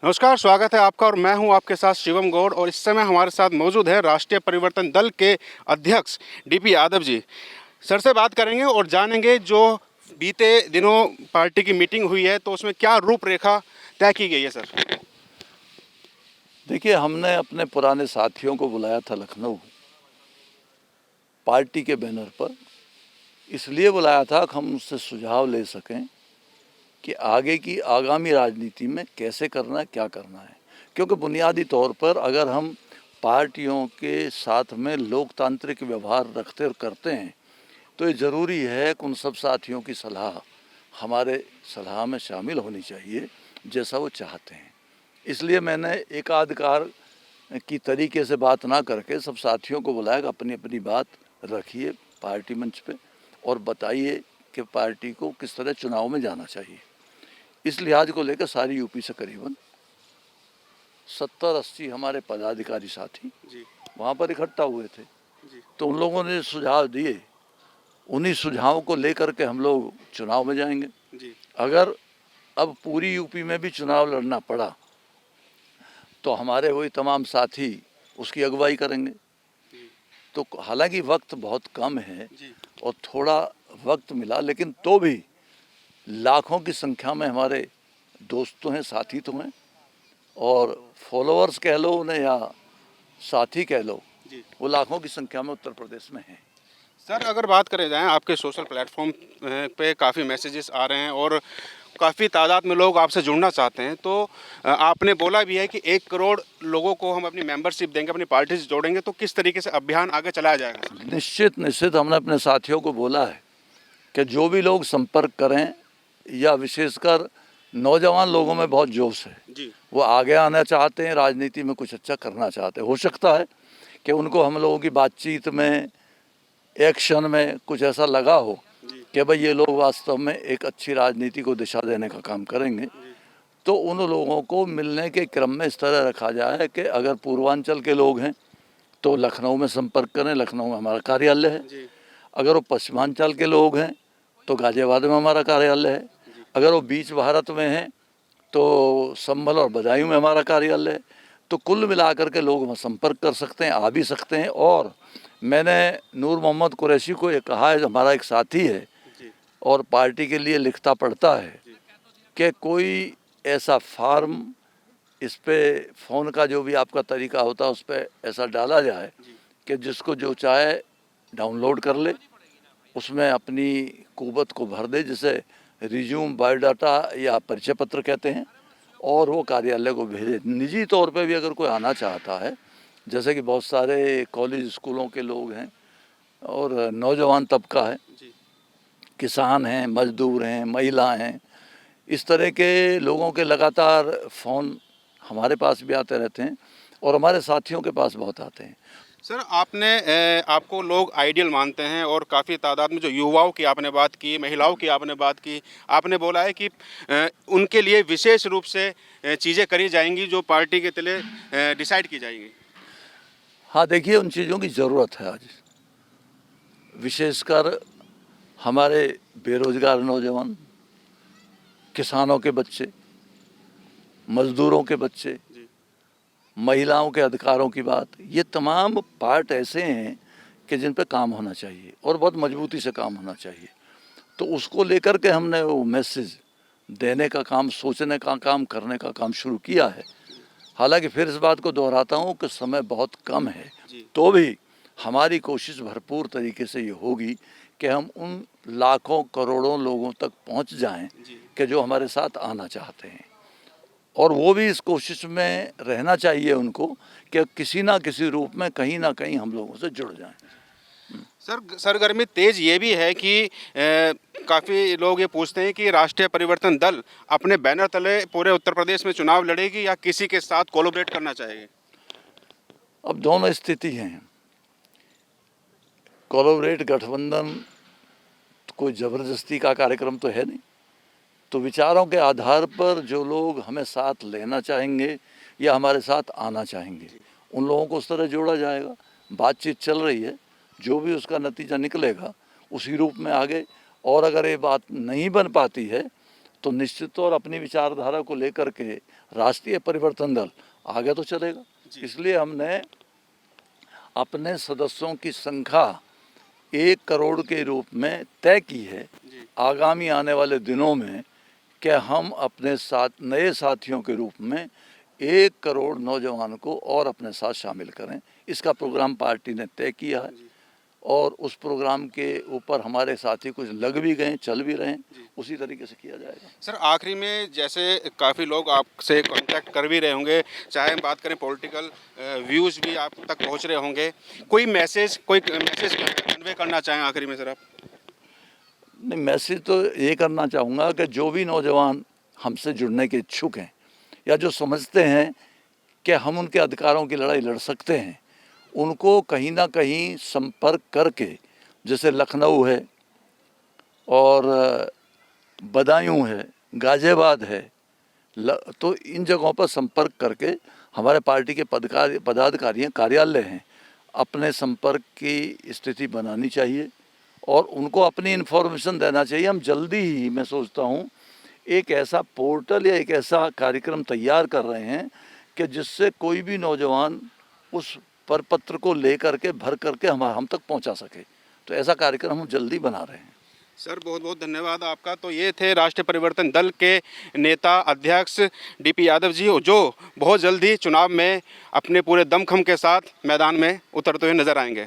नमस्कार, स्वागत है आपका और मैं हूं आपके साथ शिवम गौड़। और इस समय हमारे साथ मौजूद है राष्ट्रीय परिवर्तन दल के अध्यक्ष डीपी यादव जी। सर से बात करेंगे और जानेंगे जो बीते दिनों पार्टी की मीटिंग हुई है तो उसमें क्या रूपरेखा तय की गई है। सर देखिए, हमने अपने पुराने साथियों को बुलाया था लखनऊ पार्टी के बैनर पर। इसलिए बुलाया था कि हम उससे सुझाव ले सकें कि आगे की आगामी राजनीति में कैसे करना है, क्या करना है। क्योंकि बुनियादी तौर पर अगर हम पार्टियों के साथ में लोकतांत्रिक व्यवहार रखते और करते हैं तो ये ज़रूरी है कि उन सब साथियों की सलाह हमारे सलाह में शामिल होनी चाहिए जैसा वो चाहते हैं। इसलिए मैंने एकाधिकार की तरीके से बात ना करके सब साथियों को बुलाया कि अपनी अपनी बात रखिए पार्टी मंच पे और बताइए कि पार्टी को किस तरह चुनाव में जाना चाहिए। इस लिहाज को लेकर सारी यूपी से करीबन 70-80 हमारे पदाधिकारी साथी वहाँ पर इकट्ठा हुए थे। तो उन लोगों ने सुझाव दिए, उन्हीं सुझावों को लेकर के हम लोग चुनाव में जाएंगे। अगर अब पूरी यूपी में भी चुनाव लड़ना पड़ा तो हमारे वही तमाम साथी उसकी अगुवाई करेंगे। तो हालांकि वक्त बहुत कम है और थोड़ा वक्त मिला, लेकिन तो भी लाखों की संख्या में हमारे दोस्त तो हैं, साथी तो हैं, और फॉलोअर्स कह लो उन्हें या साथी कह लो, वो लाखों की संख्या में उत्तर प्रदेश में हैं। सर अगर बात करें जाएँ, आपके सोशल प्लेटफॉर्म पे काफ़ी मैसेजेस आ रहे हैं और काफ़ी तादाद में लोग आपसे जुड़ना चाहते हैं। तो आपने बोला भी है कि 1 करोड़ लोगों को हम अपनी मेंबरशिप देंगे, अपनी पार्टी से जोड़ेंगे। तो किस तरीके से अभियान आगे चलाया जाएगा? निश्चित हमने अपने साथियों को बोला है कि जो भी लोग संपर्क करें, या विशेषकर नौजवान लोगों में बहुत जोश है, वो आगे आना चाहते हैं, राजनीति में कुछ अच्छा करना चाहते हैं। हो सकता है कि उनको हम लोगों की बातचीत में, एक्शन में कुछ ऐसा लगा हो कि भाई ये लोग वास्तव में एक अच्छी राजनीति को दिशा देने का काम करेंगे। तो उन लोगों को मिलने के क्रम में इस तरह रखा जाए कि अगर पूर्वांचल के लोग हैं तो लखनऊ में संपर्क करें, लखनऊ में हमारा कार्यालय है। अगर वो पश्चिमांचल के लोग हैं तो गाजियाबाद में हमारा कार्यालय है। अगर वो बीच भारत में हैं तो संभल और बदायूं में हमारा कार्यालय है। तो कुल मिलाकर के लोग वहाँ संपर्क कर सकते हैं, आ भी सकते हैं। और मैंने नूर मोहम्मद कुरैशी को ये कहा है, हमारा एक साथी है और पार्टी के लिए लिखता पढ़ता है, कि कोई ऐसा फार्म इस पे फ़ोन का जो भी आपका तरीका होता है उस पर ऐसा डाला जाए कि जिसको जो चाहे डाउनलोड कर ले, उसमें अपनी कुव्वत को भर दे, जिसे रिज्यूम, बायोडाटा या परिचय पत्र कहते हैं, और वो कार्यालय को भेजे। निजी तौर पे भी अगर कोई आना चाहता है, जैसे कि बहुत सारे कॉलेज स्कूलों के लोग हैं और नौजवान तबका है, किसान हैं, मजदूर हैं, महिला हैं, इस तरह के लोगों के लगातार फ़ोन हमारे पास भी आते रहते हैं और हमारे साथियों के पास बहुत आते हैं। सर आपको लोग आइडियल मानते हैं और काफ़ी तादाद में जो युवाओं की आपने बात की, महिलाओं की आपने बात की, आपने बोला है कि उनके लिए विशेष रूप से चीज़ें करी जाएंगी जो पार्टी के तले डिसाइड की जाएंगी। हाँ, देखिए, उन चीज़ों की ज़रूरत है आज, विशेषकर हमारे बेरोजगार नौजवान, किसानों के बच्चे, मजदूरों के बच्चे, महिलाओं के अधिकारों की बात, ये तमाम पार्ट ऐसे हैं कि जिन पे काम होना चाहिए और बहुत मजबूती से काम होना चाहिए। तो उसको लेकर के हमने वो मैसेज देने का काम, सोचने का काम, करने का काम शुरू किया है। हालांकि फिर इस बात को दोहराता हूँ कि समय बहुत कम है, तो भी हमारी कोशिश भरपूर तरीके से ये होगी कि हम उन लाखों करोड़ों लोगों तक पहुँच जाएं कि जो हमारे साथ आना चाहते हैं, और वो भी इस कोशिश में रहना चाहिए उनको कि किसी ना किसी रूप में कहीं ना कहीं हम लोगों से जुड़ जाएं। सर सरगर्मी तेज ये भी है कि काफ़ी लोग ये पूछते हैं कि राष्ट्रीय परिवर्तन दल अपने बैनर तले पूरे उत्तर प्रदेश में चुनाव लड़ेगी या किसी के साथ कोलैबोरेट करना चाहेगी? अब दोनों स्थिति हैं। कोलैबोरेट, गठबंधन कोई ज़बरदस्ती का कार्यक्रम तो है नहीं। तो विचारों के आधार पर जो लोग हमें साथ लेना चाहेंगे या हमारे साथ आना चाहेंगे, उन लोगों को उस तरह जोड़ा जाएगा। बातचीत चल रही है, जो भी उसका नतीजा निकलेगा उसी रूप में आगे। और अगर ये बात नहीं बन पाती है तो निश्चित तौर अपनी विचारधारा को लेकर के राष्ट्रीय परिवर्तन दल आगे तो चलेगा। इसलिए हमने अपने सदस्यों की संख्या 1 करोड़ के रूप में तय की है आगामी आने वाले दिनों में, कि हम अपने साथ नए साथियों के रूप में 1 करोड़ नौजवान को और अपने साथ शामिल करें। इसका प्रोग्राम पार्टी ने तय किया है और उस प्रोग्राम के ऊपर हमारे साथी कुछ लग भी गए, चल भी रहे हैं, उसी तरीके से किया जाएगा। सर आखिरी में, जैसे काफ़ी लोग आपसे कांटेक्ट कर भी रहे होंगे, चाहे हम बात करें पॉलिटिकल व्यूज़ भी आप तक पहुंच रहे होंगे, कोई मैसेज कन्वे करना चाहें आखिरी में सर आप? नहीं, मैसेज तो ये करना चाहूँगा कि जो भी नौजवान हमसे जुड़ने के इच्छुक हैं या जो समझते हैं कि हम उनके अधिकारों की लड़ाई लड़ सकते हैं, उनको कहीं ना कहीं संपर्क करके, जैसे लखनऊ है और बदायूं है, गाज़ियाबाद है, तो इन जगहों पर संपर्क करके हमारे पार्टी के पदाधिकारी कार्यालय हैं, अपने संपर्क की स्थिति बनानी चाहिए और उनको अपनी इन्फॉर्मेशन देना चाहिए। हम जल्दी ही, मैं सोचता हूँ, एक ऐसा पोर्टल या एक ऐसा कार्यक्रम तैयार कर रहे हैं कि जिससे कोई भी नौजवान उस प्रपत्र को लेकर के भर करके हम तक पहुंचा सके। तो ऐसा कार्यक्रम हम जल्दी बना रहे हैं। सर बहुत बहुत धन्यवाद आपका। तो ये थे राष्ट्रीय परिवर्तन दल के नेता अध्यक्ष डीपी यादव जी, जो बहुत जल्दी चुनाव में अपने पूरे दमखम के साथ मैदान में उतरते हुए नजर आएंगे।